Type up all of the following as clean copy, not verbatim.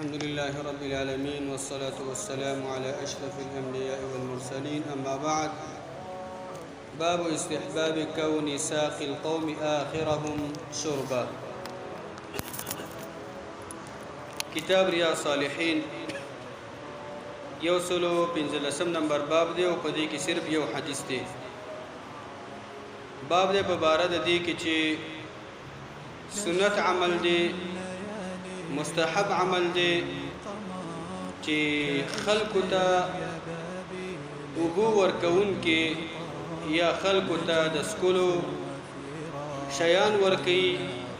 الحمد لله رب العالمين والصلاة والسلام على أشرف الأنبياء والمرسلين أما بعد باب استحباب كون ساقي القوم آخرهم شربا كتاب رياض الصالحين يوصلو پنځلسم نمبر باب دی او په دې کې صرف یو حدیث دی باب دی په باره د دې کې چې سنت عمل دی مستحب عمل دی چې خلقو ته اوبو ورکون کې یا خلقو ته د سکلو شیان ورکي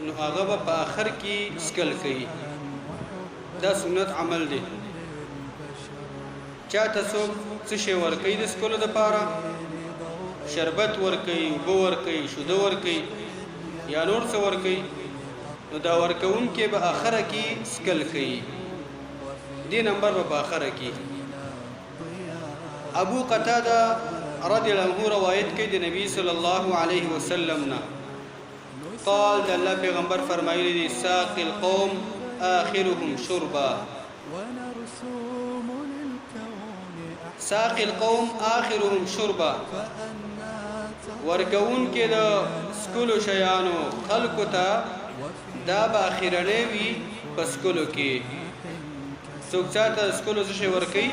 نو هغه په آخر کې سکل کوي دا سنت عمل دی چاته څوک څه شی ورکي د سکلو لپاره شربت ورکي اوبو ورکي شوده ورکي یا نور څه ورکي نو دا ورکون کې به آخره کې سکل کوي دی نمبر به آخره کې ابو قتاده رضی الله عنه روایت کوي د نبی صلی الله علیه وسلم نه قال د الله پیغمبر فرمایلی دي ساقي القوم آخرهم شربا ساقي القوم آخرهم شربا ورکون کې د سکلو شیانو خلقو ته دا با اخیرنه وی پسکلو کې څوک چاته سکلو څه ورکی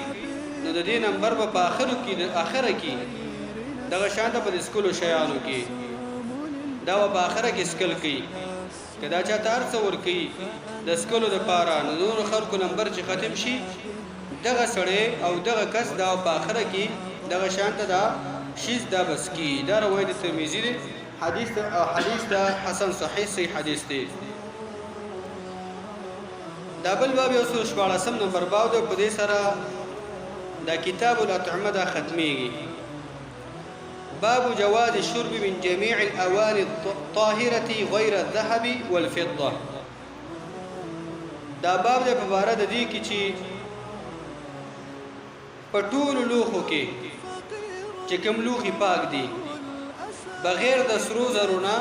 نو د دې نمبر په اخرو کې د اخره کې دغه شانته په سکلو شیانو کې دا په اخره کې سکل کوي کدا چاته ارڅ ورکی د سکلو د پاره نو نور خلکو نمبر چې ختم شي دغه سړی او دغه کس دا په اخره کې دغه شانته دا شیز دا بس کی دا روایت ترمذی دی حدیث دا حسن صحیح حدیث دی دابل باب یو سو شپاړسم نمبر باب د په دې سره دا کتاب الاطعمه دا ختميږي باب جواز الشرب من جميع الاواني الطاهره غير الذهب والفضه دا باب د په اړه د دې کې چې پټول لوخو کې چې کوم لوخي پاک دي بغیر د سرو زرونه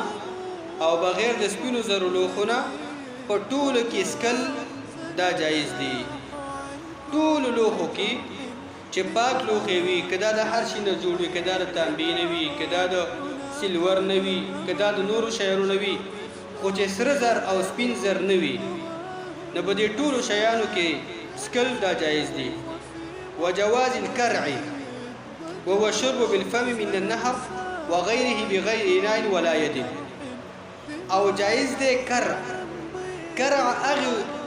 او بغیر د سپینو زرو لوخونه په ټولو کې سکل دا جایز دي ټول لوخو کې چې پاک لوخي وي کدا د هر شي نه جوړ وي کدا د تانبي نه وي کدا د سلور نه وي کدا د نورو شیانو نه وي خو چې سره زر او سپین زر نه وي نو په دې ټولو شیانو کې سکل دا جایز دي وجواز الكرع وهو شرب بالفم من النهر وغيره بغير اناء ولا يد او جائز ده کرع اغه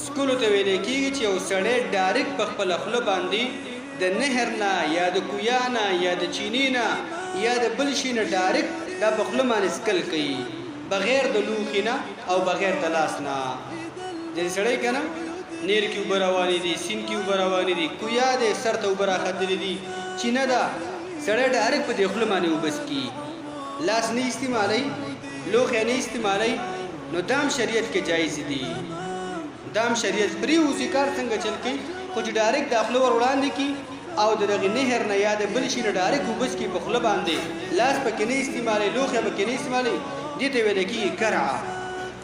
سکولو ته ویل کیږي چې یو سړی ډایرک په خپل خپل باندې د نهر نه یا د کویا نه یا د چینی نه یا د بل شي نه ډایرک د خپل باندې سکل کوي بغیر د لوخي نه او بغیر د لاس نه د سړی کنه نیر کې وبرواني دي سین کې وبرواني دي کویا د سر ته وبراخدل دي چینه دا سړی ډایرک په دخل باندې وبس کی لاس نه استعمالي لوخ نه استعمالي نو دام شریعت کې جایز دي دام شریعت پریو ذکر څنګه چل کی خو ډایرک داخله ور وړاندې کی او دغه نهر نه یاد بل شي ډایرک وبس کی په خپل باندې لاس پکې نه استعمالي لوخ پکې نه استعمالي دي ته ویل کی کرع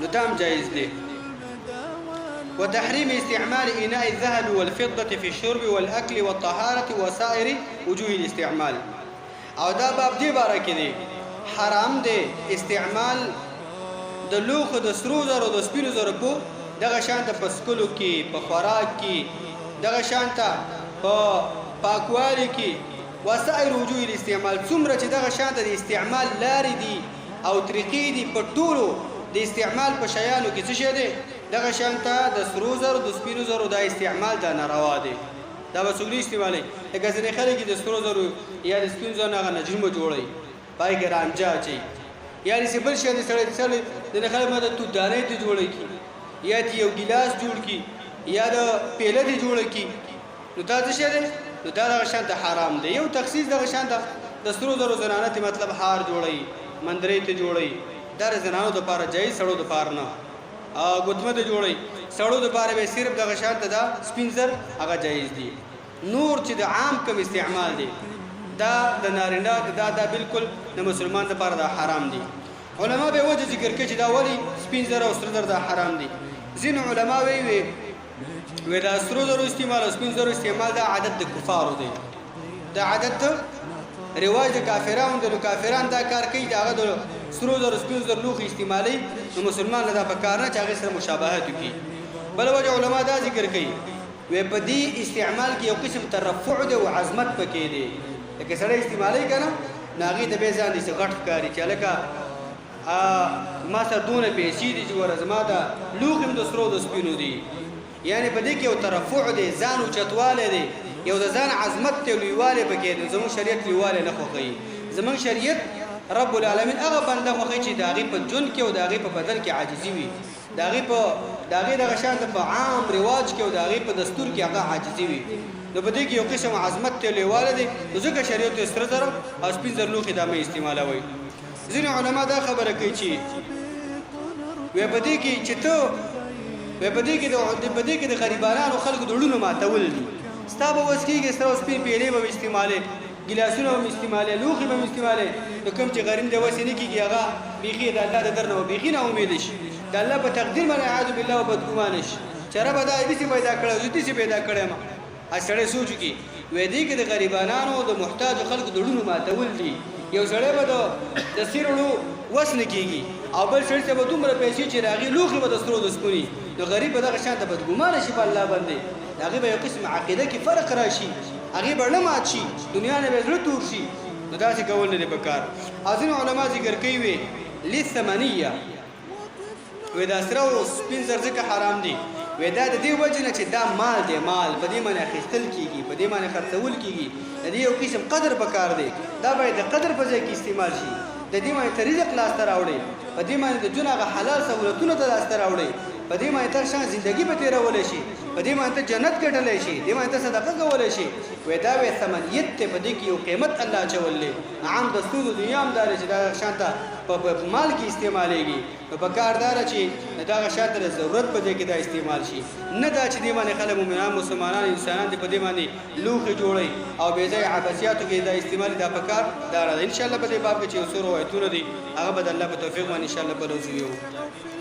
نو دام جایز دي وتحريم استعمال إناء الذهب والفضة في الشرب والأكل والطهارة وسائر وجوه الاستعمال او دا باب دی باره کې دی حرام دی استعمال د لوخ د سرو زرو د سپینو زرو په دغه شانته په سکلو کې په خوراک کې دغه شانته په پاکوالي کې وسائر وجوه الاستعمال څومره چې دغه شانته د استعمال لارې دي او طریقې دي په ټولو د استعمال په شیانو کې څه شی دی دغه شانته د سرو زرو د سپینو زرو د استعمال دا ناروا دی دا به څوک استعمالي لکه ځینې خلک د سرو زرو یا د سپینو زرو نه نجم جوړي پای کې رانجا چي یا د بل شي د سړی د خلک ماده تو دانې ته جوړي کی یا د یو ګلاس جوړ کی یا د پیله دی جوړ کی نو دا څه شی دی نو دا دغه شانته حرام دی یو تخصیص دغه شانته د سرو زرو زنانه ته مطلب هار جوړي مندرې ته جوړي دا زنانو د لپاره جایز سړو د لپاره نه ګوتمه ته جوړي سړو د لپاره به صرف دغه شانته دا سپینزر هغه جایز دي نور چې د عام کم استعمال دي دا د نارینه دا بالکل د مسلمان لپاره دا حرام دي علما به وجه ذکر کوي چې دا ولی سپینزر او سره دا حرام دي ځین علما وی وې دا سرو زرو استعمال او سپین زرو استعمال دا عادت د کفارو دی دا عادت رواج د کافرانو د کافرانو دا کار کوي دا هغه د سرو زرو سپین زرو لوښي استعمالي نو مسلمان له دا په کار نه چې هغې سره مشابهت وکړي بله وجه علما دا ذکر کوي وی په دې استعمال کې یو قسم ترفع دی او عظمت پکې دی لکه سړی استعمالوي که نه نو هغې ته بیا ځان داسې غټ ښکاري چې هلکه ما سره دونه پیسې دي چې ګوره زما دا لوښي هم د سرو د سپینو دي یعنې په دې کې یو ترفع دی ځان اوچتوالی دی یو د ځان عظمت دی لویوالی پکې دی زموږ شریعت لویوالی نه خوښوي زموږ شریعت رب العالمین هغه بنده خوښوي چې د هغې په ژوند کې او د هغې په بدن کې عاجزي وي د هغې دغه شان په عام رواج کې او د هغې په دستور کې هغه عاجزي وي نو په دې کې یو قسم عظمت دی لویوالی دی نو ځکه شریعت یې سره زره او سپین زر لوښي دا مه استعمالوئ ځینې علما دا خبره کوي چې وی په دې کې چې ته وی په دې کې د غریبانو خلکو د ړونو ماتول دي ستا به وس کېږي سره سپین پیلې به استعمالې ګیلاسونه به استعمالې لوښي به استعمالې نو کوم چې غریب دی وسې نه کېږي هغه بیخي د الله د در نه به بیخي نا امیده شي د الله په تقدیر باندې اعوذ بالله و بدګمانه شي چې ربه دا داسې پیدا کړی زه داسې پیدا کړی یم سړی سوچ وکړي وی دې کې د غریبانو د محتاجو خلکو د ړونو ماتول دي یو سړی به د سیرړو وس نه کېږي او بل سړي ته به دومره پیسې چې د هغې لوښي به د سرو د سپوني نو غریب به دغه شان ته بدګمانه شي په الله باندې د هغې به یو قسم عقیده کې فرق راشي هغې به نه مات شي دنیا نه به زړه تور شي نو داسې کول نه دی پکار او ځینې علما ذکر کوي وی لثمنیه وی دا سره او سپین زر ځکه حرام دي وی دا د دې وجې نه چې دا مال دی مال په دې باندې اخیستل کېږي په دې باندې خرڅول کېږي د دې یو قسم قدر پکار دی دا باید د قدر په ځای کې استعمال شي د دې باندې ته رزق لاسته راوړئ په دې باندې د ژوند هغه حلال سهولتونه ته لاسته راوړئ په دې باندې ته شان زندګي به تېرولی شي په دې باندې ته جنت ګټلی شي دې باندې ته صدقه کولی شي وی دا وی ثمنیت دی په دې کې یو قیمت الله اچولی عام دستور د دنیا هم دا دی چې دا شان ته په مال کې استعمالیږي نو په کار دا ده چې د دغه شان ته د ضرورت په ځای کې دا استعمال شي نه دا چې دې باندې خلک مؤمنان مسلمانان انسانان دې په دې باندې لوښي جوړوي او بې ځایه عبثیاتو کې دا استعمال دا په کار دا ده انشاءالله په دې باب کې چې یو څو روایتونه دي هغه به د الله په توفیق باندې انشاءالله بل وزویو